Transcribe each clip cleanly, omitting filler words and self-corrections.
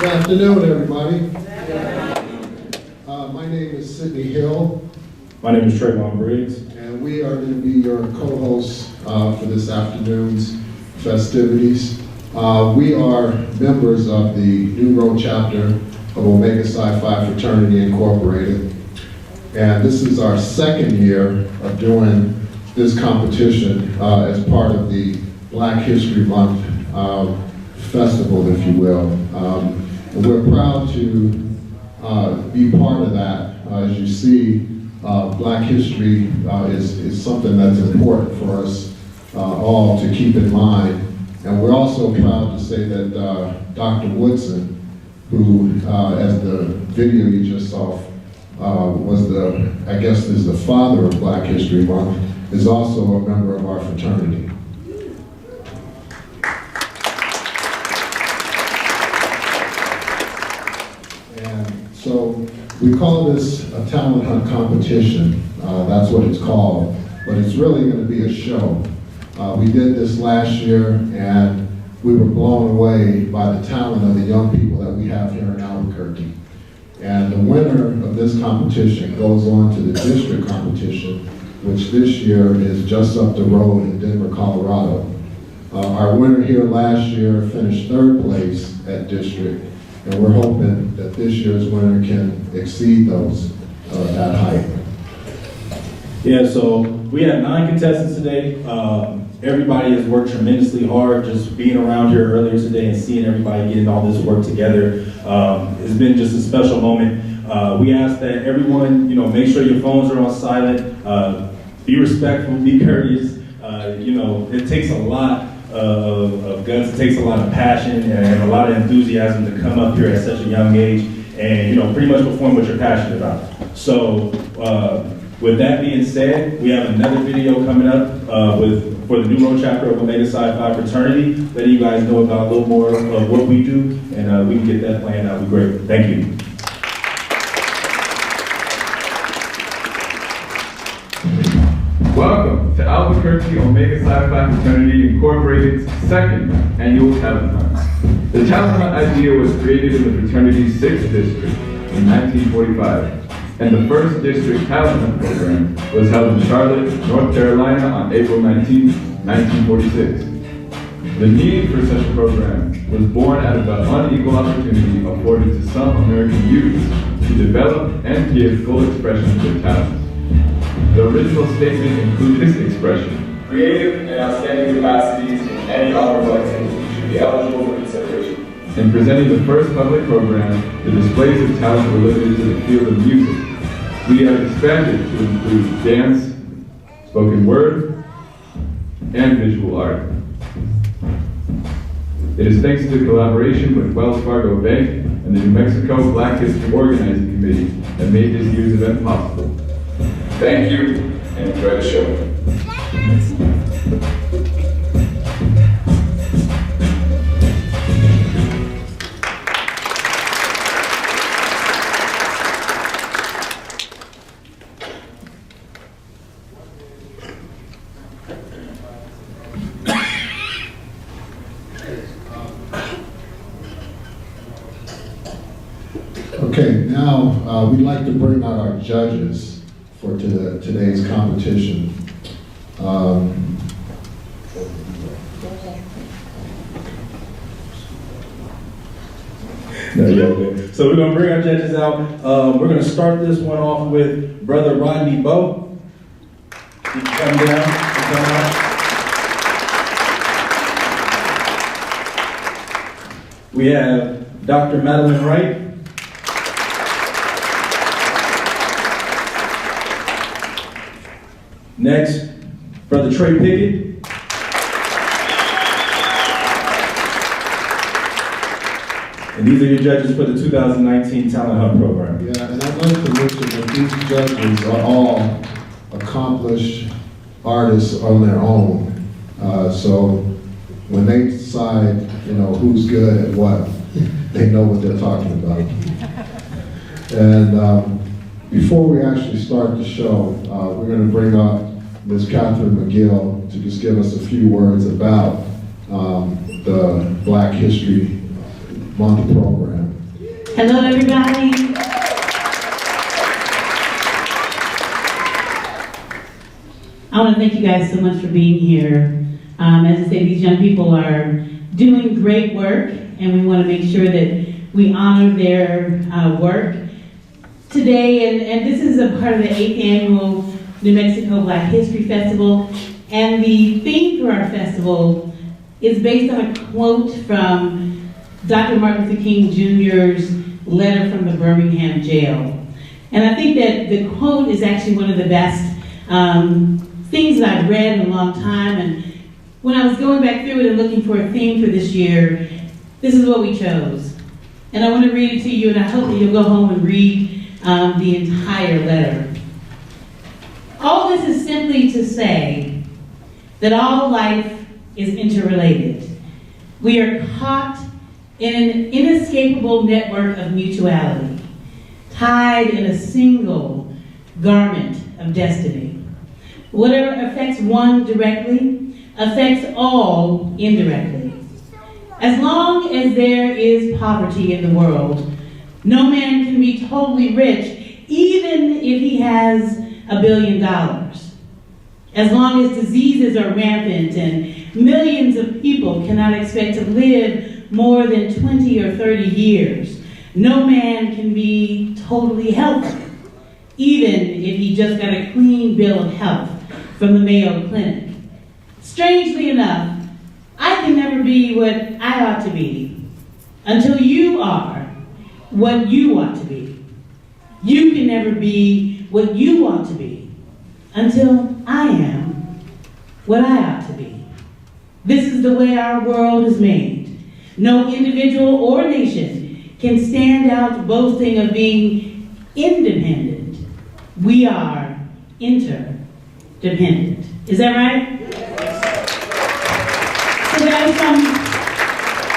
Good afternoon, everybody. My name is Sidney Hill, My name is Trayvon Briggs. and we are going to be your co-hosts for this afternoon's festivities. We are members of the New Road chapter of Omega Psi Phi Fraternity Incorporated, and this is our second year of doing this competition as part of the Black History Month festival, if you will. And we're proud to be part of that. As you see, Black history is something that's important for us all to keep in mind. And we're also proud to say that Dr. Woodson, who, as the video you just saw, was I guess is the father of Black History Month, is also a member of our fraternity. And so we call this a talent hunt competition. That's what it's called, but it's really going to be a show. We did this last year, and we were blown away by the talent of the young people that we have here in Albuquerque. And the winner of this competition goes on to the district competition, which this year is just up the road in Denver, Colorado. Our winner here last year finished third place at district, and we're hoping that this year's winner can exceed those that height. Yeah, so we have 9 contestants today. Everybody has worked tremendously hard. Just being around here earlier today and seeing everybody getting all this work together, it's been just a special moment. We ask that everyone, make sure your phones are on silent. Be respectful, be courteous. It takes a lot of guts, it takes a lot of passion and a lot of enthusiasm to come up here at such a young age and, pretty much perform what you're passionate about. So, with that being said, we have another video coming up for the New Road chapter of Omega Psi Phi Fraternity, letting you guys know about a little more of what we do, and we can get that planned. That would be great. Thank you. Welcome to Albuquerque Omega Psi Phi Fraternity Incorporated's second annual talent hunt. The talent hunt idea was created in the fraternity's 6th district in 1945. And the first district talent hunt program was held in Charlotte, North Carolina on April 19, 1946. The need for such a program was born out of the unequal opportunity afforded to some American youths to develop and give full expression to their talents. The original statement included this expression: creative and outstanding capacities in any honorable activity should be eligible for consideration. In presenting the first public program, the displays of talent were limited to the field of music. We have expanded to include dance, spoken word, and visual art. It is thanks to collaboration with Wells Fargo Bank and the New Mexico Black History Organizing Committee that made this year's event possible. Thank you, and enjoy the show. Okay, now we'd like to bring out our judges for today's competition. No, you're okay. So we're going to bring our judges out. We're going to start this one off with Brother Rodney Bowe. You can come down. We have Dr. Madeline Wright. Next, Brother Trey Pickett. And these are your judges for the 2019 Talent Hunt program. Yeah, and I'd like to mention that these judges are all accomplished artists on their own. So when they decide, who's good at what, they know what they're talking about. And before we actually start the show, we're going to bring up Ms. Catherine McGill to just give us a few words about the Black History Month program. Hello, everybody. I want to thank you guys so much for being here. As I say, these young people are doing great work, and we want to make sure that we honor their work today. And this is a part of the 8th annual New Mexico Black History Festival. And the theme for our festival is based on a quote from Dr. Martin Luther King Jr.'s letter from the Birmingham jail. And I think that the quote is actually one of the best things that I've read in a long time. And when I was going back through it and looking for a theme for this year, this is what we chose. And I want to read it to you, and I hope that you'll go home and read the entire letter. All this is simply to say that all life is interrelated. We are caught in an inescapable network of mutuality, tied in a single garment of destiny. Whatever affects one directly affects all indirectly. As long as there is poverty in the world, no man can be totally rich, even if he has $1 billion. As long as diseases are rampant and millions of people cannot expect to live more than 20 or 30 years, no man can be totally healthy, even if he just got a clean bill of health from the Mayo Clinic. Strangely enough, I can never be what I ought to be until you are what you ought to be. You can never be what you ought to be until I am what I ought to be. This is the way our world is made. No individual or nation can stand out boasting of being independent. We are interdependent. Is that right? So that was from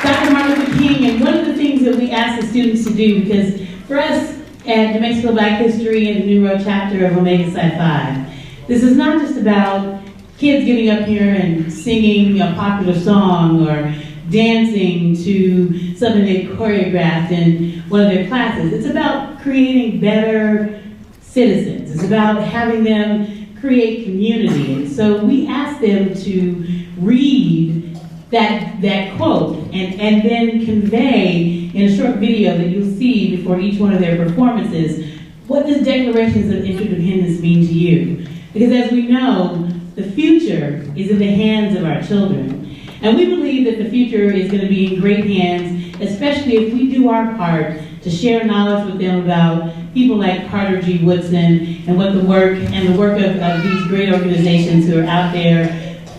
Dr. Martin Luther King, and one of the things that we ask the students to do, because for us at New Mexico Black History and the New Road chapter of Omega Psi Phi, this is not just about kids getting up here and singing a popular song or dancing to something they choreographed in one of their classes. It's about creating better citizens. It's about having them create community. And so we ask them to read that quote and then convey in a short video that you'll see before each one of their performances what does Declarations of Interdependence mean to you. Because as we know, the future is in the hands of our children. And we believe that the future is going to be in great hands, especially if we do our part to share knowledge with them about people like Carter G. Woodson and what the work of these great organizations who are out there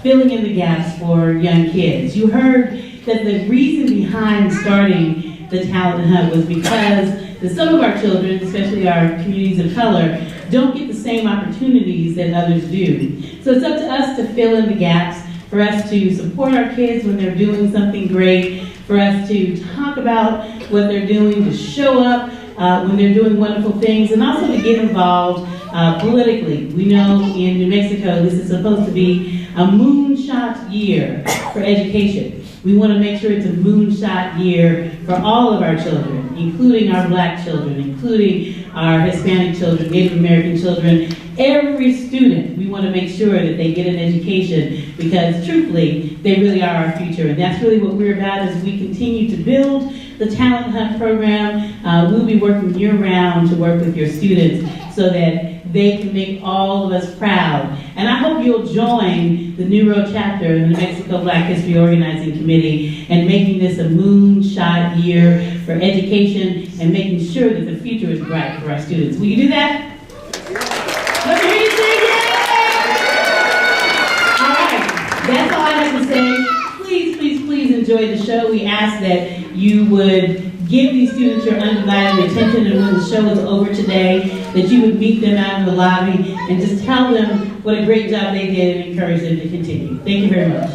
filling in the gaps for young kids. You heard that the reason behind starting the Talent Hunt was because some of our children, especially our communities of color, don't get the same opportunities that others do. So it's up to us to fill in the gaps, for us to support our kids when they're doing something great, for us to talk about what they're doing, to show up when they're doing wonderful things, and also to get involved politically. We know in New Mexico this is supposed to be a moonshot year for education. We want to make sure it's a moonshot year for all of our children, including our Black children, including our Hispanic children, Native American children. Every student, we want to make sure that they get an education because, truthfully, they really are our future. And that's really what we're about as we continue to build the Talent Hunt program. We'll be working year-round to work with your students so that they can make all of us proud. And I hope you'll join the New Road chapter in the New Mexico Black History Organizing Committee and making this a moonshot year for education and making sure that the future is bright for our students. Will you do that? Let me hear you say yeah! All right, that's all I have to say. Please, please, please enjoy the show. We ask that you would give these students your undivided attention, and when the show is over today, that you would meet them out in the lobby and just tell them what a great job they did and encourage them to continue. Thank you very much.